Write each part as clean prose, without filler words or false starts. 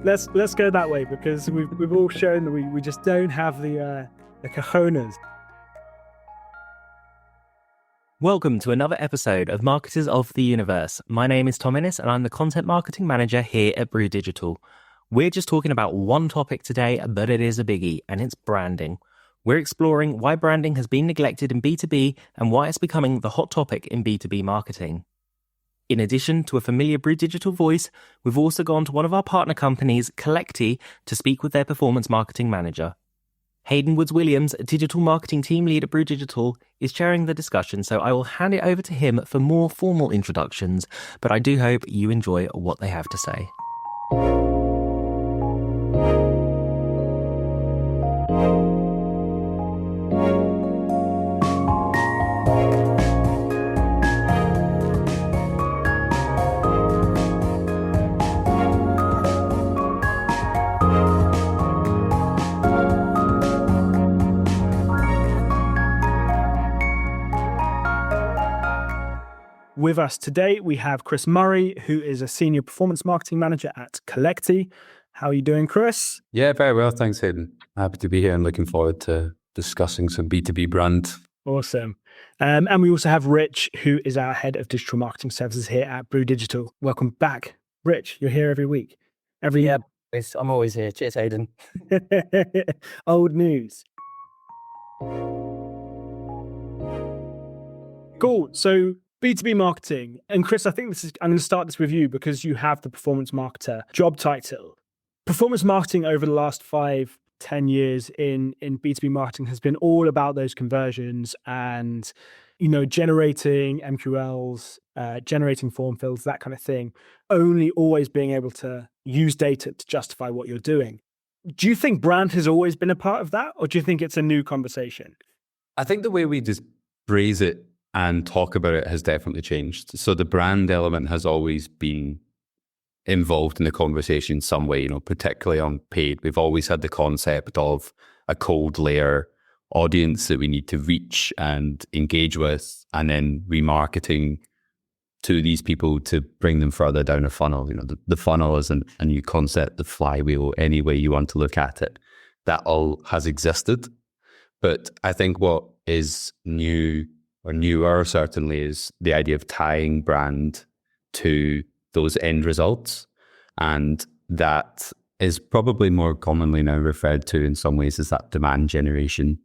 let's go that way, because we've all shown that we just don't have the cojones. Welcome to another episode of Marketers of the Universe. My name is Tom Innes and I'm the Content Marketing Manager here at Brew Digital. We're just talking about one topic today, but it is a biggie, and it's branding. We're exploring why branding has been neglected in B2B and why it's becoming the hot topic in B2B marketing. In addition to a familiar Brew Digital voice, we've also gone to one of our partner companies, Kolekti, to speak with their performance marketing manager. Haydn Woods-Williams, digital marketing team lead at Brew Digital, is chairing the discussion, so I will hand it over to him for more formal introductions, but I do hope you enjoy what they have to say. With us today, we have Chris Murray, who is a Senior Performance Marketing Manager at Kolekti. How are you doing, Chris? Yeah, very well. Thanks, Haydn. Happy to be here and looking forward to discussing some B2B brand. Awesome. And we also have Rich, who is our Head of Digital Marketing Services here at Brew Digital. Welcome back. Rich, you're here every week. I'm always here. Cheers, Haydn. Old news. Cool. So B2B marketing. And Chris, I'm going to start this with you because you have the performance marketer job title. Performance marketing over the last 5-10 years in B2B marketing has been all about those conversions and, generating MQLs, generating form fills, that kind of thing, only always being able to use data to justify what you're doing. Do you think brand has always been a part of that, or do you think it's a new conversation? I think the way we just phrase it and talk about it has definitely changed. So the brand element has always been involved in the conversation in some way, particularly on paid. We've always had the concept of a cold layer audience that we need to reach and engage with, and then remarketing to these people to bring them further down a funnel. The funnel is a new concept, the flywheel, any way you want to look at it. That all has existed. But I think what is new or newer certainly is the idea of tying brand to those end results. And that is probably more commonly now referred to in some ways as that demand generation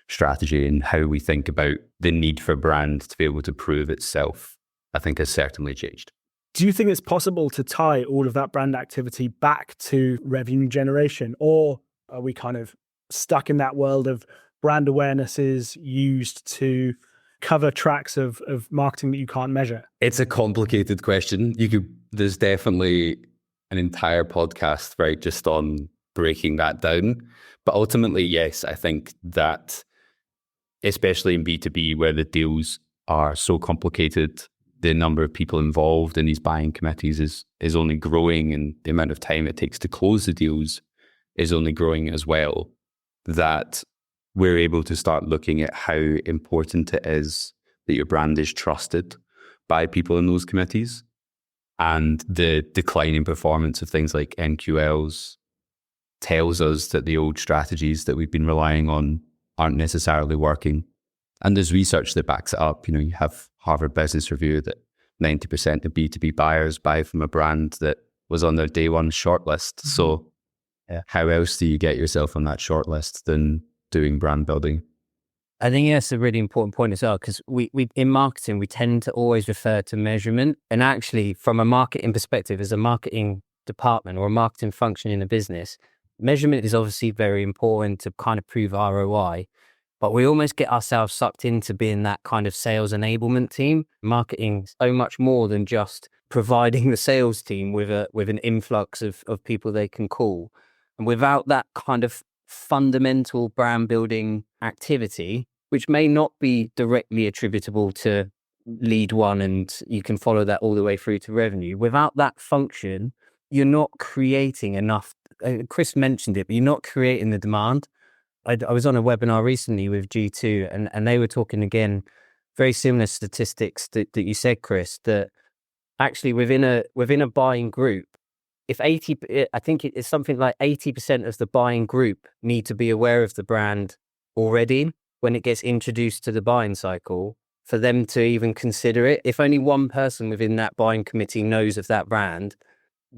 strategy, and how we think about the need for brand to be able to prove itself, I think has certainly changed. Do you think it's possible to tie all of that brand activity back to revenue generation, or are we kind of stuck in that world of brand awareness is used to cover tracks of marketing that you can't measure? It's a complicated question. There's definitely an entire podcast, right, just on breaking that down. But ultimately, yes, I think that especially in B2B where the deals are so complicated, the number of people involved in these buying committees is only growing, and the amount of time it takes to close the deals is only growing as well, that we're able to start looking at how important it is that your brand is trusted by people in those committees. And the declining performance of things like MQLs tells us that the old strategies that we've been relying on aren't necessarily working. And there's research that backs it up. You have Harvard Business Review that 90% of B2B buyers buy from a brand that was on their day one shortlist. So how else do you get yourself on that shortlist than doing brand building? I think that's a really important point as well, because we in marketing, we tend to always refer to measurement. And actually, from a marketing perspective, as a marketing department or a marketing function in a business, measurement is obviously very important to kind of prove ROI. But we almost get ourselves sucked into being that kind of sales enablement team. Marketing is so much more than just providing the sales team with an influx of people they can call. And without that kind of fundamental brand building activity, which may not be directly attributable to lead one, and you can follow that all the way through to revenue. Without that function, you're not creating enough. Chris mentioned it, but you're not creating the demand. I was on a webinar recently with G2 and they were talking again, very similar statistics that you said, Chris, that actually within a buying group, if 80, I think it's something like 80% of the buying group need to be aware of the brand already when it gets introduced to the buying cycle for them to even consider it. If only one person within that buying committee knows of that brand,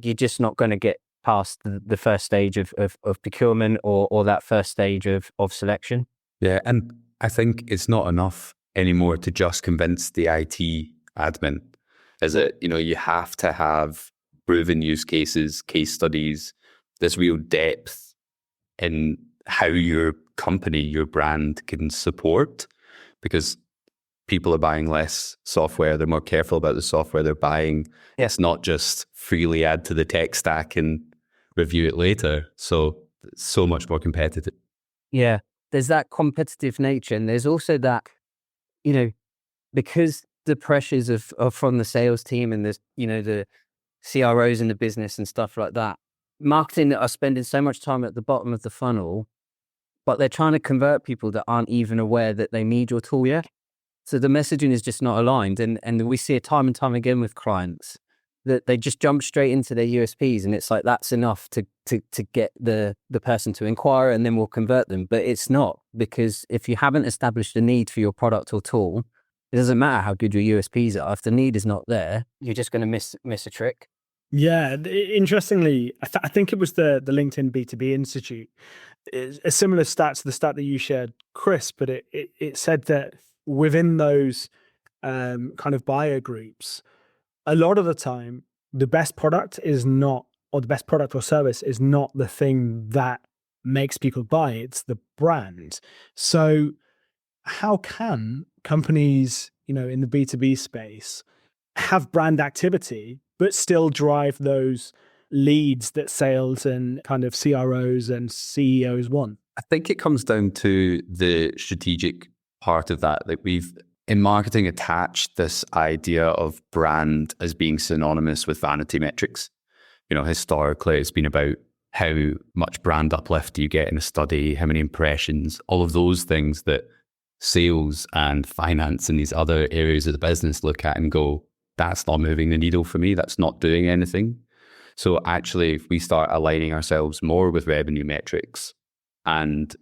you're just not going to get past the first stage of procurement or that first stage of selection. Yeah, and I think it's not enough anymore to just convince the IT admin. Is it, you have to have proven use cases, case studies, this real depth in how your company, your brand can support, because people are buying less software. They're more careful about the software they're buying. Yeah. It's not just freely add to the tech stack and review it later. So it's so much more competitive. Yeah, there's that competitive nature. And there's also that, because the pressures of from the sales team and the CROs in the business and stuff like that, marketing are spending so much time at the bottom of the funnel, but they're trying to convert people that aren't even aware that they need your tool yet. So the messaging is just not aligned. And we see it time and time again with clients that they just jump straight into their USPs, and it's like that's enough to get the person to inquire, and then we'll convert them. But it's not, because if you haven't established a need for your product or tool, it doesn't matter how good your USPs are. If the need is not there, you're just going to miss a trick. Yeah, interestingly, I think it was the LinkedIn B2B Institute. It's a similar stat to the stat that you shared, Chris, but it said that within those kind of buyer groups, a lot of the time, the best product is not, or the best product or service is not the thing that makes people buy. It's the brand. So how can companies, in the B2B space have brand activity, but still drive those leads that sales and kind of CROs and CEOs want? I think it comes down to the strategic part of that. Like, we've, in marketing, attached this idea of brand as being synonymous with vanity metrics. Historically, it's been about how much brand uplift do you get in a study, how many impressions, all of those things that sales and finance and these other areas of the business look at and go, that's not moving the needle for me. That's not doing anything. So actually, if we start aligning ourselves more with revenue metrics and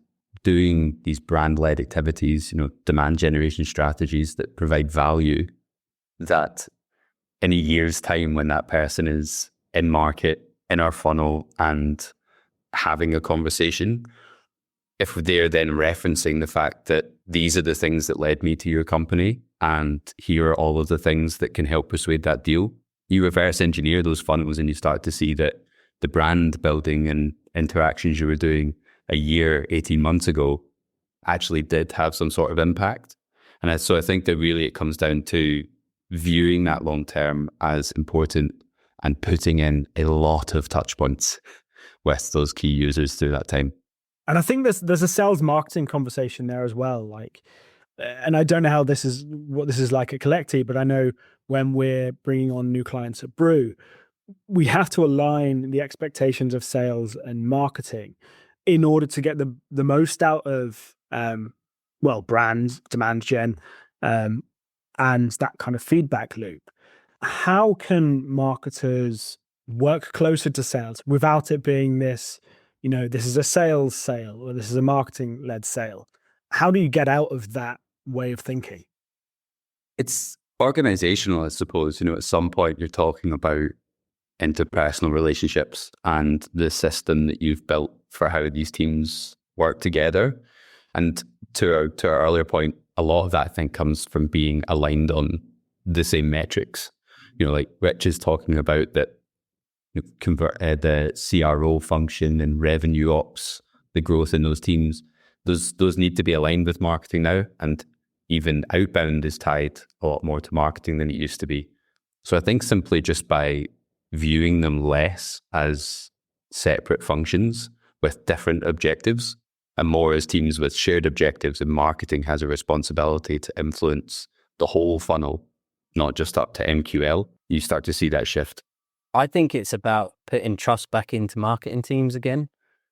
doing these brand-led activities, demand generation strategies that provide value, that in a year's time, when that person is in market, in our funnel and having a conversation, if they're then referencing the fact that these are the things that led me to your company, and here are all of the things that can help persuade that deal, you reverse engineer those funnels and you start to see that the brand building and interactions you were doing a year, 18 months ago actually did have some sort of impact. And so I think that really it comes down to viewing that long term as important and putting in a lot of touch points with those key users through that time. And I think there's a sales marketing conversation there as well. And I don't know what this is like at Kolekti, but I know when we're bringing on new clients at Brew, we have to align the expectations of sales and marketing in order to get the most out of brand demand gen and that kind of feedback loop. How can marketers work closer to sales without it being this, this is a sales sale or this is a marketing led sale? How do you get out of that way of thinking? It's organizational, I suppose. At some point you're talking about interpersonal relationships and the system that you've built for how these teams work together. And to our earlier point, a lot of that, I think, comes from being aligned on the same metrics. Like Rich is talking about that, convert the CRO function and revenue ops, the growth in those teams, those need to be aligned with marketing now. And even outbound is tied a lot more to marketing than it used to be. So I think simply just by viewing them less as separate functions with different objectives and more as teams with shared objectives, and marketing has a responsibility to influence the whole funnel, not just up to MQL, you start to see that shift. I think it's about putting trust back into marketing teams again.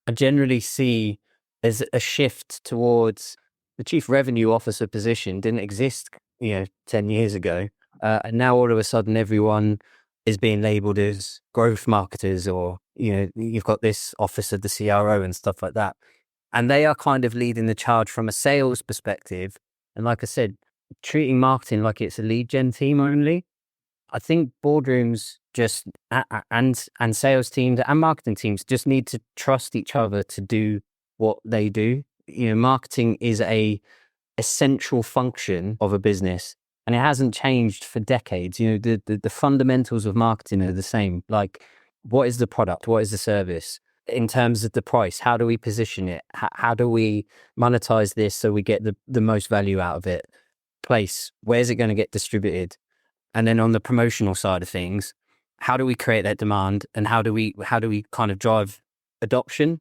I generally see there's a shift towards the chief revenue officer position didn't exist, 10 years ago. And now all of a sudden everyone is being labeled as growth marketers, or, you've got this office of the CRO and stuff like that. And they are kind of leading the charge from a sales perspective. And like I said, treating marketing like it's a lead gen team only. I think boardrooms just and sales teams and marketing teams just need to trust each other to do what they do. Marketing is a essential function of a business, and it hasn't changed for decades. The fundamentals of marketing are the same. Like, what is the product? What is the service? In terms of the price, how do we position it? How do we monetize this so we get the most value out of it? Place, where's it going to get distributed? And then on the promotional side of things, how do we create that demand, and how do we kind of drive adoption?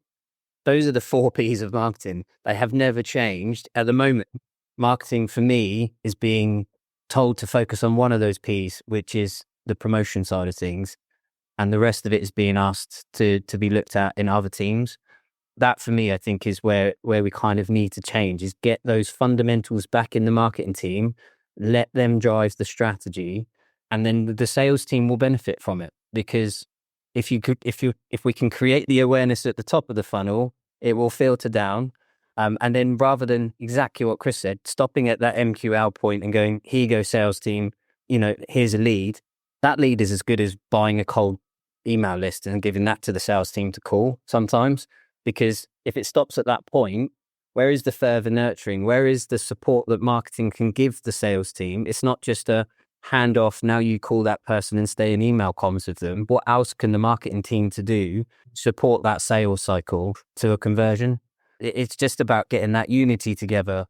Those are the 4 P's of marketing. They have never changed. At the moment, marketing for me is being told to focus on one of those P's, which is the promotion side of things. And the rest of it is being asked to be looked at in other teams. That for me, I think, is where we kind of need to change, is get those fundamentals back in the marketing team, let them drive the strategy, and then the sales team will benefit from it. Because if we can create the awareness at the top of the funnel, it will filter down. And then rather than exactly what Chris said, stopping at that MQL point and going, here you go, sales team, here's a lead. That lead is as good as buying a cold email list and giving that to the sales team to call sometimes. Because if it stops at that point, where is the further nurturing? Where is the support that marketing can give the sales team? It's not just a handoff. Now you call that person and stay in email comms with them. What else can the marketing team to do support that sales cycle to a conversion? It's just about getting that unity together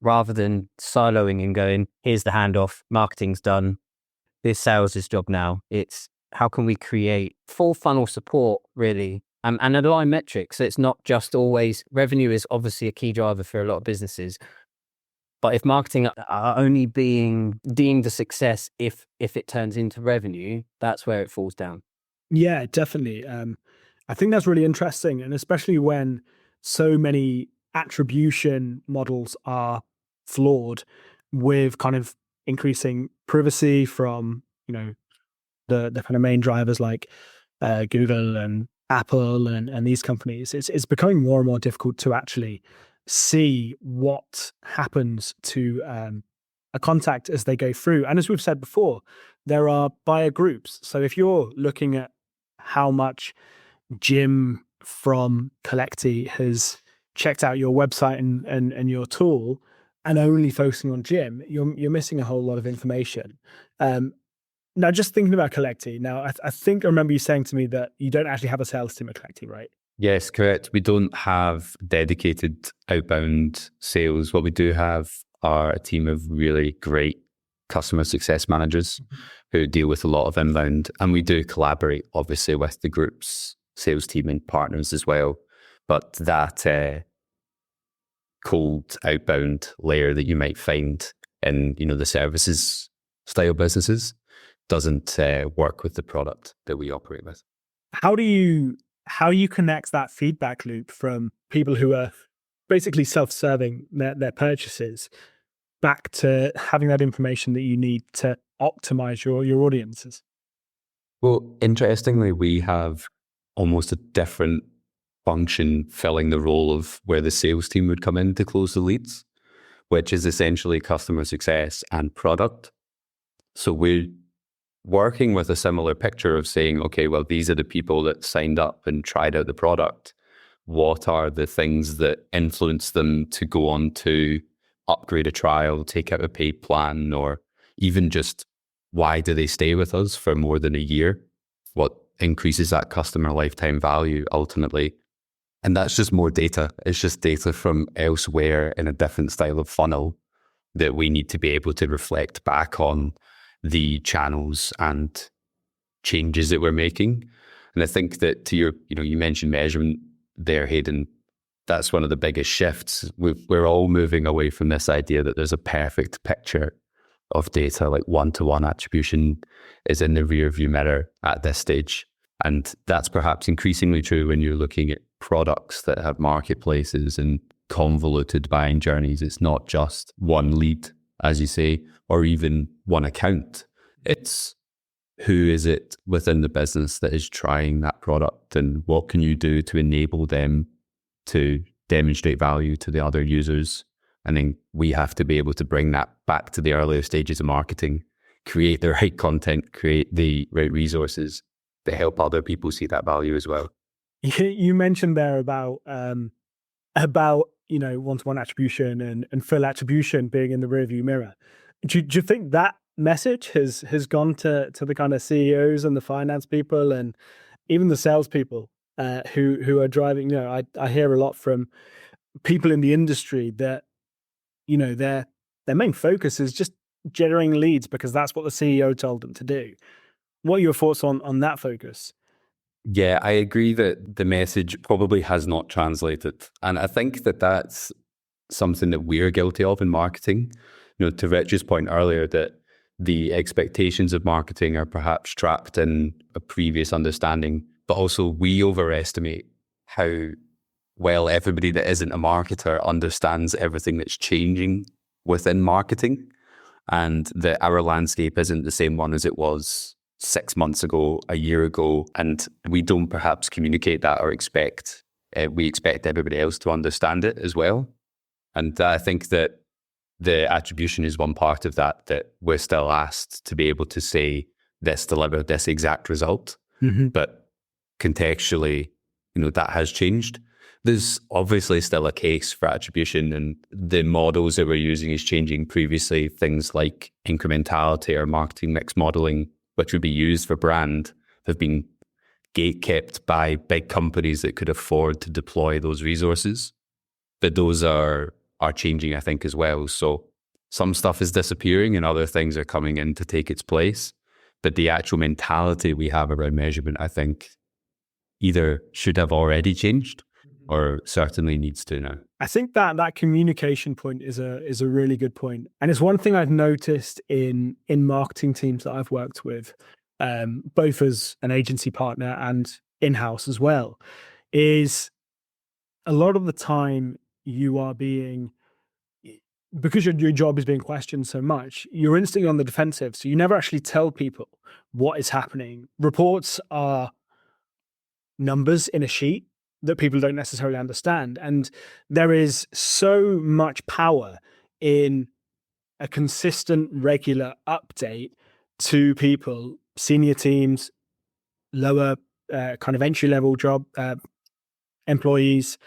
rather than siloing and going, here's the handoff, marketing's done, this sales' job now. It's how can we create full funnel support, really, and align metrics. So it's not just always revenue is obviously a key driver for a lot of businesses. But if marketing are only being deemed a success if it turns into revenue, that's where it falls down. Yeah, definitely. I think that's really interesting, and especially when so many attribution models are flawed, with kind of increasing privacy from the kind of main drivers like Google and Apple and these companies. It's becoming more and more difficult to actually see what happens to a contact as they go through. And as we've said before, there are buyer groups. So if you're looking at how much Jim from Kolekti has checked out your website and your tool, and only focusing on Jim, you're missing a whole lot of information. Now, just thinking about Kolekti, now I think I remember you saying to me that you don't actually have a sales team at Kolekti, right? Yes, correct. We don't have dedicated outbound sales. What we do have are a team of really great customer success managers who deal with a lot of inbound. And we do collaborate, obviously, with the group's sales team and partners as well. But that cold outbound layer that you might find in, the services style businesses doesn't work with the product that we operate with. How do you connect that feedback loop from people who are basically self-serving their purchases back to having that information that you need to optimize your audiences? Well, interestingly, we have almost a different function filling the role of where the sales team would come in to close the leads, which is essentially customer success and product. So we're working with a similar picture of saying, okay, well, these are the people that signed up and tried out the product. What are the things that influence them to go on to upgrade a trial, take out a paid plan, or even just why do they stay with us for more than a year? What increases that customer lifetime value ultimately? And that's just more data. It's just data from elsewhere in a different style of funnel that we need to be able to reflect back on the channels and changes that we're making. And I think that to your, you mentioned measurement there, Haydn, that's one of the biggest shifts. We're all moving away from this idea that there's a perfect picture of data, like one-to-one attribution is in the rear view mirror at this stage. And that's perhaps increasingly true when you're looking at products that have marketplaces and convoluted buying journeys. It's not just one lead, as you say, or even one account. It's who is it within the business that is trying that product, and what can you do to enable them to demonstrate value to the other users? And then we have to be able to bring that back to the earlier stages of marketing, create the right content, create the right resources to help other people see that value as well. You mentioned there about one-to-one attribution and full attribution being in the rearview mirror. Do you think that message has gone to the kind of CEOs and the finance people and even the salespeople who are driving? I hear a lot from people in the industry that their main focus is just generating leads because that's what the CEO told them to do. What are your thoughts on that focus? Yeah, I agree that the message probably has not translated. And I think that that's something that we're guilty of in marketing. To Rich's point earlier, that the expectations of marketing are perhaps trapped in a previous understanding, but also we overestimate how well everybody that isn't a marketer understands everything that's changing within marketing, and that our landscape isn't the same one as it was 6 months ago, a year ago, and we don't perhaps communicate that or we expect everybody else to understand it as well. And I think that the attribution is one part of that we're still asked to be able to say this delivered this exact result. Mm-hmm. But contextually, that has changed. There's obviously still a case for attribution, and the models that we're using is changing. Previously, things like incrementality or marketing mix modeling, which would be used for brand, have been gatekept by big companies that could afford to deploy those resources. But those are changing, I think, as well. So some stuff is disappearing and other things are coming in to take its place. But the actual mentality we have around measurement, I think, either should have already changed or certainly needs to now. I think that communication point is a really good point. And it's one thing I've noticed in marketing teams that I've worked with, both as an agency partner and in-house as well, is a lot of the time you are because your job is being questioned so much, you're instantly on the defensive. So you never actually tell people what is happening. Reports are numbers in a sheet that people don't necessarily understand. And there is so much power in a consistent, regular update to people, senior teams, lower kind of entry-level job employees,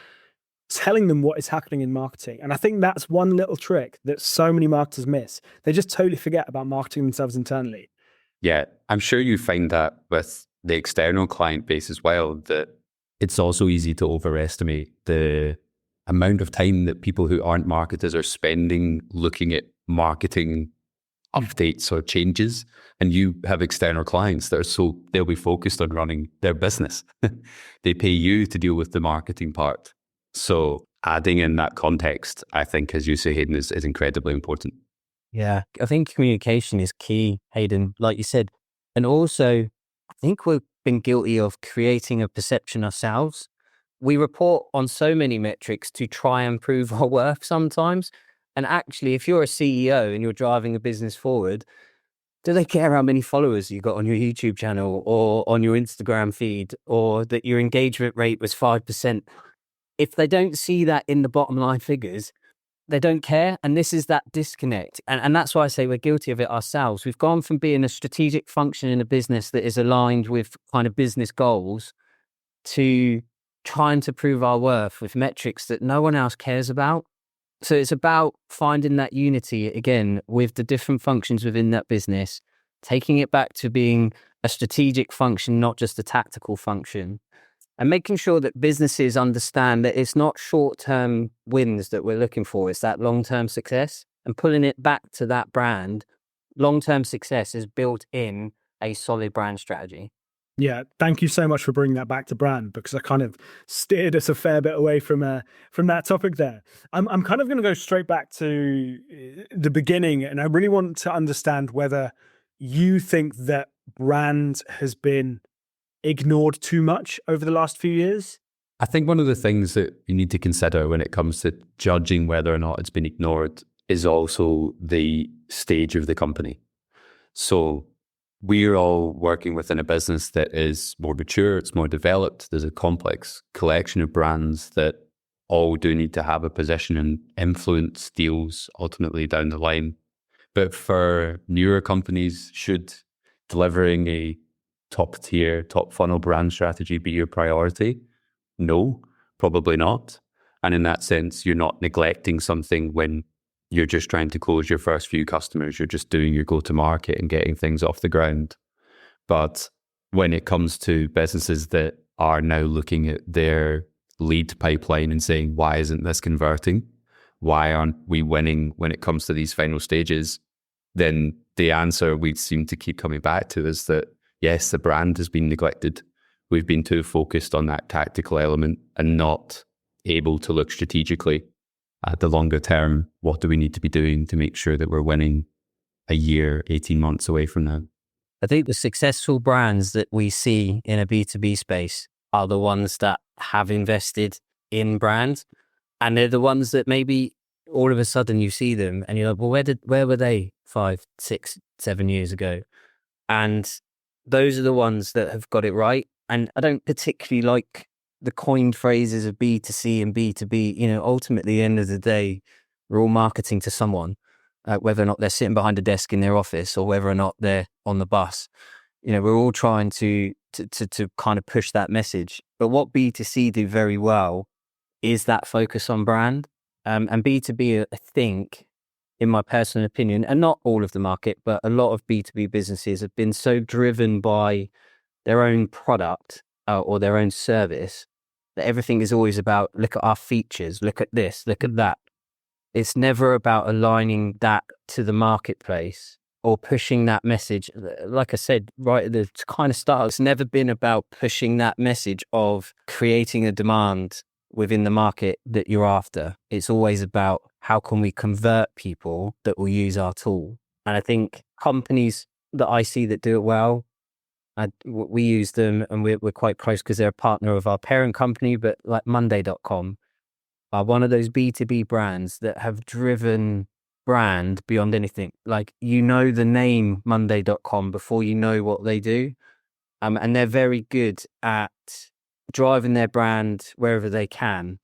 telling them what is happening in marketing. And I think that's one little trick that so many marketers miss. They just totally forget about marketing themselves internally. Yeah, I'm sure you find that with the external client base as well, that it's also easy to overestimate the amount of time that people who aren't marketers are spending looking at marketing updates or changes. And you have external clients that they'll be focused on running their business. They pay you to deal with the marketing part. So adding in that context, I think, as you say, Haydn, is incredibly important. Yeah, I think communication is key, Haydn, like you said. And also, I think we've been guilty of creating a perception ourselves. We report on so many metrics to try and prove our worth sometimes. And actually, if you're a CEO and you're driving a business forward, do they care how many followers you got on your YouTube channel or on your Instagram feed, or that your engagement rate was 5%? If they don't see that in the bottom line figures, they don't care. And this is that disconnect. And that's why I say we're guilty of it ourselves. We've gone from being a strategic function in a business that is aligned with kind of business goals to trying to prove our worth with metrics that no one else cares about. So it's about finding that unity again with the different functions within that business, taking it back to being a strategic function, not just a tactical function. And making sure that businesses understand that it's not short-term wins that we're looking for, it's that long-term success. And pulling it back to that brand, long-term success is built in a solid brand strategy. Yeah, thank you so much for bringing that back to brand, because I kind of steered us a fair bit away from that topic there. I'm kind of going to go straight back to the beginning, and I really want to understand whether you think that brand has been ignored too much over the last few years. I think one of the things that you need to consider when it comes to judging whether or not it's been ignored is also the stage of the company. So we're all working within a business that is more mature, it's more developed. There's a complex collection of brands that all do need to have a position and influence deals ultimately down the line. But for newer companies, should delivering a top tier, top funnel brand strategy be your priority? No, probably not. And in that sense, you're not neglecting something when you're just trying to close your first few customers. You're just doing your go-to-market and getting things off the ground. But when it comes to businesses that are now looking at their lead pipeline and saying, why isn't this converting? Why aren't we winning when it comes to these final stages? Then the answer we seem to keep coming back to is that, yes, the brand has been neglected. We've been too focused on that tactical element and not able to look strategically at the longer term. What do we need to be doing to make sure that we're winning a year, 18 months away from now? I think the successful brands that we see in a B2B space are the ones that have invested in brands. And they're the ones that maybe all of a sudden you see them and you're like, well, where were they 5, 6, 7 years ago? And those are the ones that have got it right. And I don't particularly like the coined phrases of B2C and B2B. Ultimately, at the end of the day, we're all marketing to someone, whether or not they're sitting behind a desk in their office or whether or not they're on the bus. We're all trying to kind of push that message. But what B2C do very well is that focus on brand. And B2B, I think, in my personal opinion, and not all of the market, but a lot of B2B businesses have been so driven by their own product or their own service that everything is always about, look at our features, look at this, look at that. It's never about aligning that to the marketplace or pushing that message. Like I said, right at the kind of start, it's never been about pushing that message of creating a demand within the market that you're after. It's always about how can we convert people that will use our tool. And I think companies that I see that do it well, we use them and we're quite close because they're a partner of our parent company, but like Monday.com are one of those B2B brands that have driven brand beyond anything. Like, the name Monday.com before you know what they do. And they're very good at driving their brand wherever they can,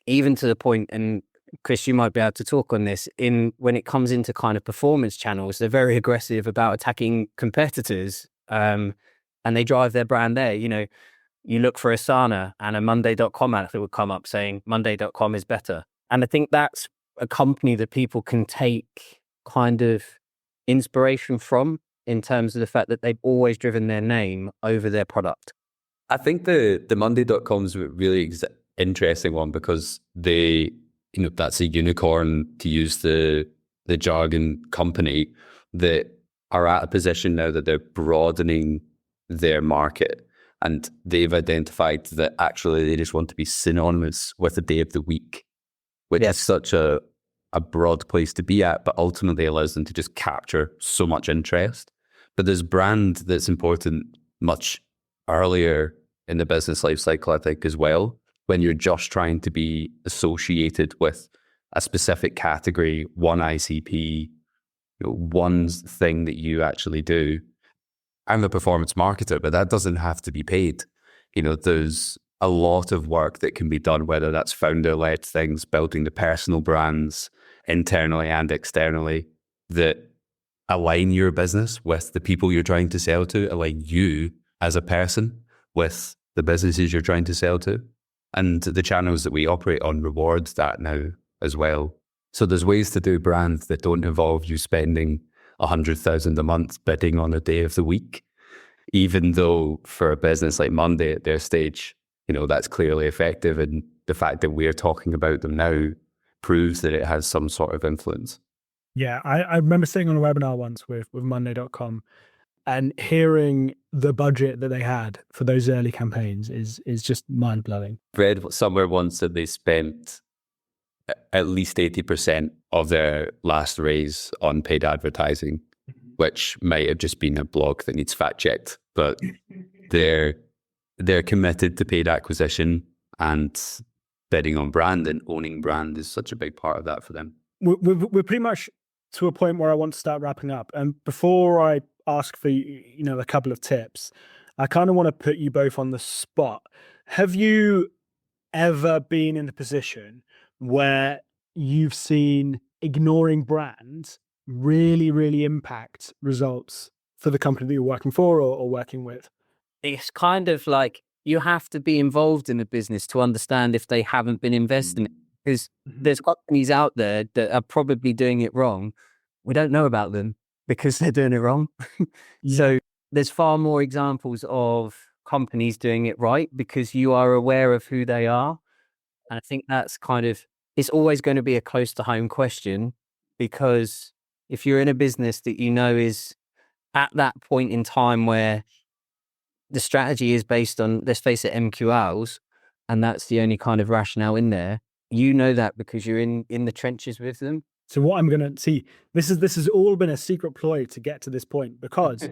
even to the point, and Chris, you might be able to talk on this, when it comes into kind of performance channels, they're very aggressive about attacking competitors, and they drive their brand there. You look for Asana and a Monday.com athlete would come up saying Monday.com is better. And I think that's a company that people can take kind of inspiration from in terms of the fact that they've always driven their name over their product. I think the Monday.com is a really interesting one because that's a unicorn, to use the jargon, company that are at a position now that they're broadening their market, and they've identified that actually they just want to be synonymous with the day of the week, which is such a broad place to be at, but ultimately allows them to just capture so much interest. But there's brand that's important much earlier in the business life cycle, I think, as well, when you're just trying to be associated with a specific category, one ICP, one thing that you actually do. I'm a performance marketer, but that doesn't have to be paid. There's a lot of work that can be done, whether that's founder-led things, building the personal brands internally and externally that align your business with the people you're trying to sell to, align you as a person with the businesses you're trying to sell to. And the channels that we operate on rewards that now as well. So there's ways to do brands that don't involve you spending 100,000 a month bidding on a day of the week, even though for a business like Monday at their stage, that's clearly effective. And the fact that we're talking about them now proves that it has some sort of influence. Yeah, I remember sitting on a webinar once with Monday.com and hearing the budget that they had for those early campaigns is just mind-blowing. Read somewhere once that they spent at least 80% of their last raise on paid advertising, which might have just been a blog that needs fact-checked, but they're committed to paid acquisition, and bidding on brand and owning brand is such a big part of that for them. We're pretty much to a point where I want to start wrapping up. And before I ask for, a couple of tips. I kind of want to put you both on the spot. Have you ever been in a position where you've seen ignoring brand really, really impact results for the company that you're working for or working with? It's kind of like you have to be involved in the business to understand if they haven't been investing. Because there's companies out there that are probably doing it wrong. We don't know about them because they're doing it wrong. So there's far more examples of companies doing it right because you are aware of who they are. And I think that's it's always going to be a close to home question, because if you're in a business that is at that point in time where the strategy is based on, let's face it, MQLs, and that's the only kind of rationale in there, that because you're in the trenches with them. So what I'm going to see, this has all been a secret ploy to get to this point, because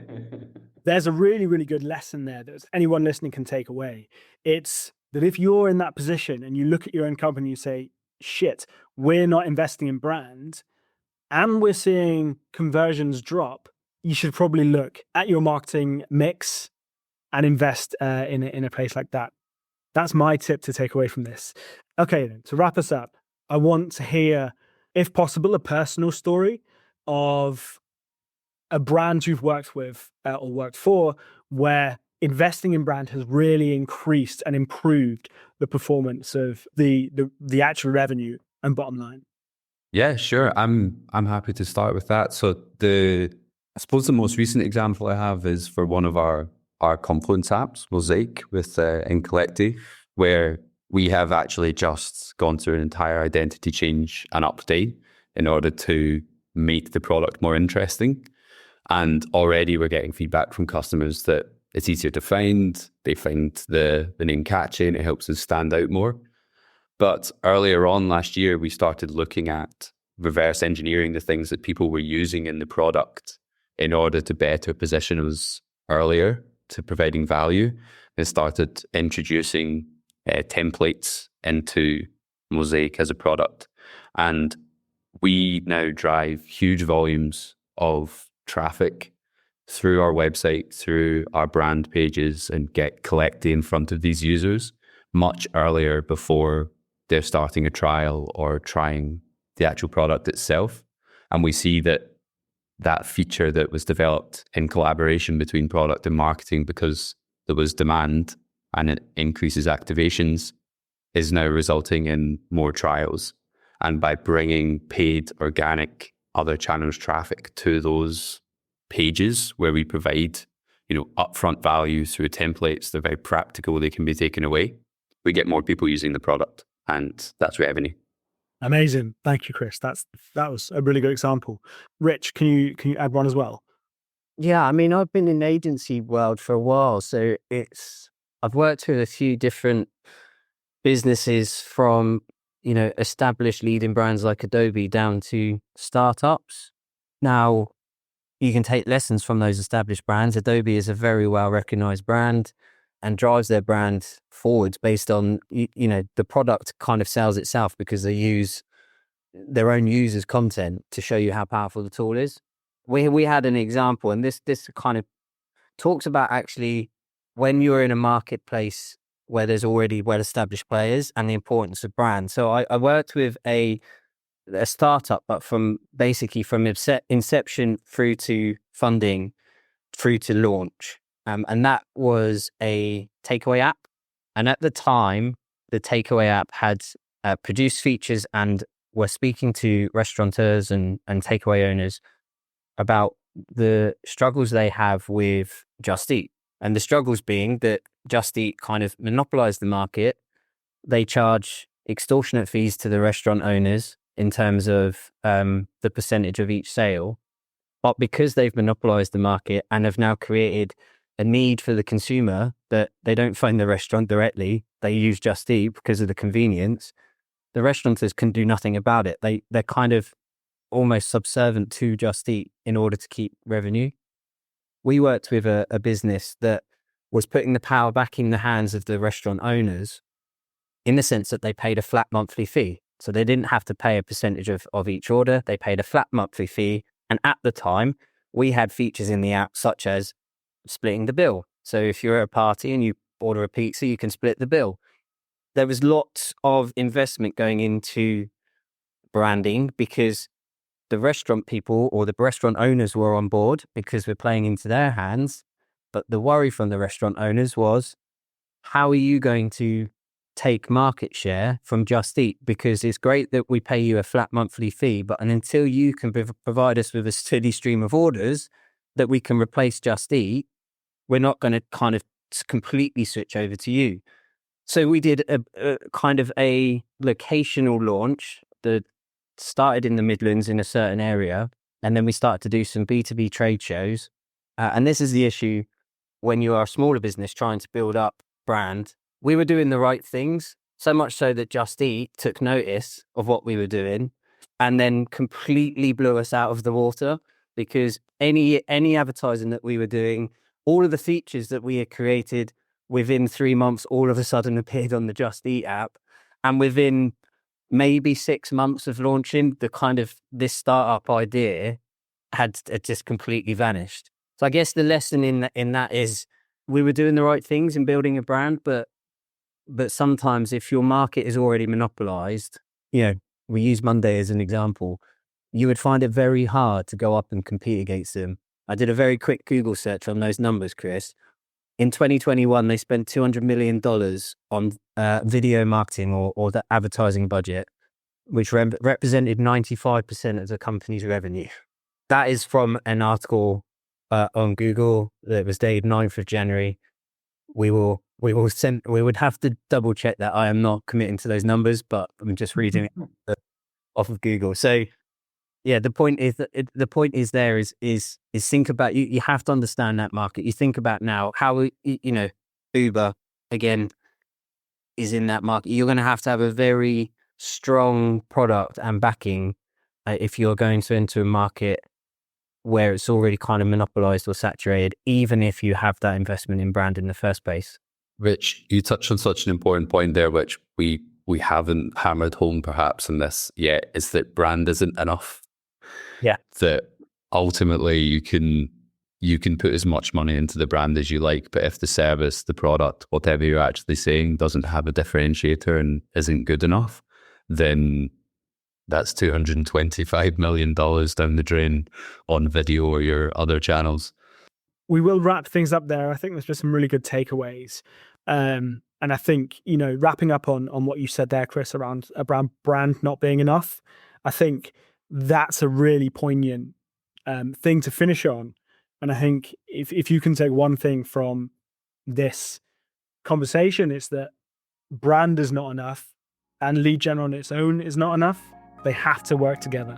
there's a really, really good lesson there that anyone listening can take away. It's that if you're in that position and you look at your own company, you say, shit, we're not investing in brand and we're seeing conversions drop, you should probably look at your marketing mix and invest in a place like that. That's my tip to take away from this. Okay, then, to wrap us up, I want to hear, if possible, a personal story of a brand you've worked with or worked for where investing in brand has really increased and improved the performance of the actual revenue and bottom line. Yeah, sure. I'm happy to start with that. So I suppose the most recent example I have is for one of our Confluence apps, Mosaic, in Kolekti, where we have actually just gone through an entire identity change and update in order to make the product more interesting. And already we're getting feedback from customers that it's easier to find. They find the name catchy and it helps us stand out more. But earlier on last year, we started looking at reverse engineering the things that people were using in the product in order to better position us earlier to providing value, and started introducing templates into Mosaic as a product. And we now drive huge volumes of traffic through our website, through our brand pages, and get Kolekti in front of these users much earlier before they're starting a trial or trying the actual product itself. And we see that feature that was developed in collaboration between product and marketing, because there was demand and it increases activations, is now resulting in more trials. And by bringing paid, organic, other channels traffic to those pages where we provide, upfront value through templates, they're very practical, they can be taken away, we get more people using the product, and that's revenue. Amazing. Thank you, Chris. That was a really good example. Rich, can you add one as well? Yeah, I mean, I've been in the agency world for a while, so I've worked with a few different businesses, from established leading brands like Adobe down to startups. Now, you can take lessons from those established brands. Adobe is a very well recognized brand and drives their brand forwards based on, the product kind of sells itself because they use their own users' content to show you how powerful the tool is. We had an example, and this kind of talks about actually when you're in a marketplace where there's already well-established players and the importance of brand. So I worked with a startup, but from inception through to funding, through to launch. And that was a takeaway app. And at the time, the takeaway app had produced features and were speaking to restaurateurs and takeaway owners about the struggles they have with Just Eat. And the struggles being that Just Eat kind of monopolized the market. They charge extortionate fees to the restaurant owners in terms of the percentage of each sale. But because they've monopolized the market and have now created a need for the consumer that they don't find the restaurant directly, they use Just Eat because of the convenience, the restaurateurs can do nothing about it. They're kind of almost subservient to Just Eat in order to keep revenue. We worked with a business that was putting the power back in the hands of the restaurant owners, in the sense that they paid a flat monthly fee. So they didn't have to pay a percentage of each order. They paid a flat monthly fee. And at the time, we had features in the app such as splitting the bill. So if you're at a party and you order a pizza, you can split the bill. There was lots of investment going into branding because the restaurant people or the restaurant owners were on board because we're playing into their hands. But the worry from the restaurant owners was, how are you going to take market share from Just Eat? Because it's great that we pay you a flat monthly fee, but until you can provide us with a steady stream of orders that we can replace Just Eat, we're not going to kind of completely switch over to you. So we did a kind of a locational launch that started in the Midlands in a certain area, and then we started to do some B2B trade shows. And this is the issue when you are a smaller business trying to build up brand. We were doing the right things, so much so that Just Eat took notice of what we were doing and then completely blew us out of the water, because any advertising that we were doing, all of the features that we had created within 3 months, all of a sudden appeared on the Just Eat app. And within maybe 6 months of launching, the kind of this startup idea had just completely vanished. So I guess the lesson in that is we were doing the right things in building a brand, but sometimes if your market is already monopolized, we use Monday as an example, you would find it very hard to go up and compete against them. I did a very quick Google search on those numbers, Chris. In 2021, they spent $200 million on video marketing or the advertising budget, which represented 95% of the company's revenue. That is from an article on Google that was dated 9th of January. We would have to double check that. I am not committing to those numbers, but I'm just reading it off of Google. So yeah, the point is think about, you have to understand that market. You think about now how, Uber again is in that market. You're going to have a very strong product and backing if you're going to enter a market where it's already kind of monopolized or saturated, even if you have that investment in brand in the first place. Rich, you touched on such an important point there, which we haven't hammered home perhaps in this yet, is that brand isn't enough. Yeah. That ultimately you can put as much money into the brand as you like, but if the service, the product, whatever you're actually saying doesn't have a differentiator and isn't good enough, then that's $225 million down the drain on video or your other channels. We will wrap things up there. I think there's just some really good takeaways. And I think, wrapping up on what you said there, Chris, around brand not being enough, I think that's a really poignant thing to finish on. And I think if you can take one thing from this conversation, it's that brand is not enough and lead gen on its own is not enough. They have to work together.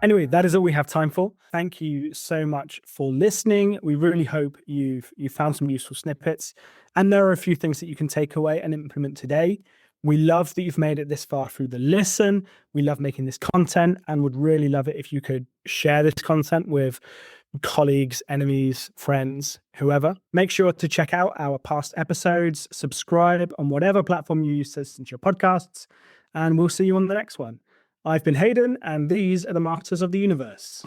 Anyway, that is all we have time for. Thank you so much for listening. We really hope you found some useful snippets, and there are a few things that you can take away and implement today. We love that you've made it this far through the listen. We love making this content and would really love it if you could share this content with colleagues, enemies, friends, whoever. Make sure to check out our past episodes, subscribe on whatever platform you use to listen to your podcasts, and we'll see you on the next one. I've been Haydn, and these are the Marketers of the Universe.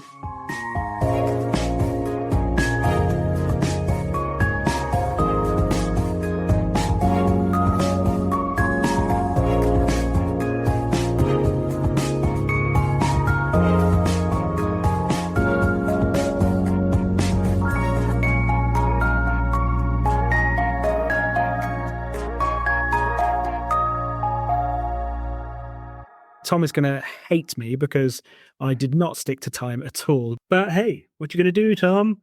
Tom is going to hate me because I did not stick to time at all. But hey, what you going to do, Tom?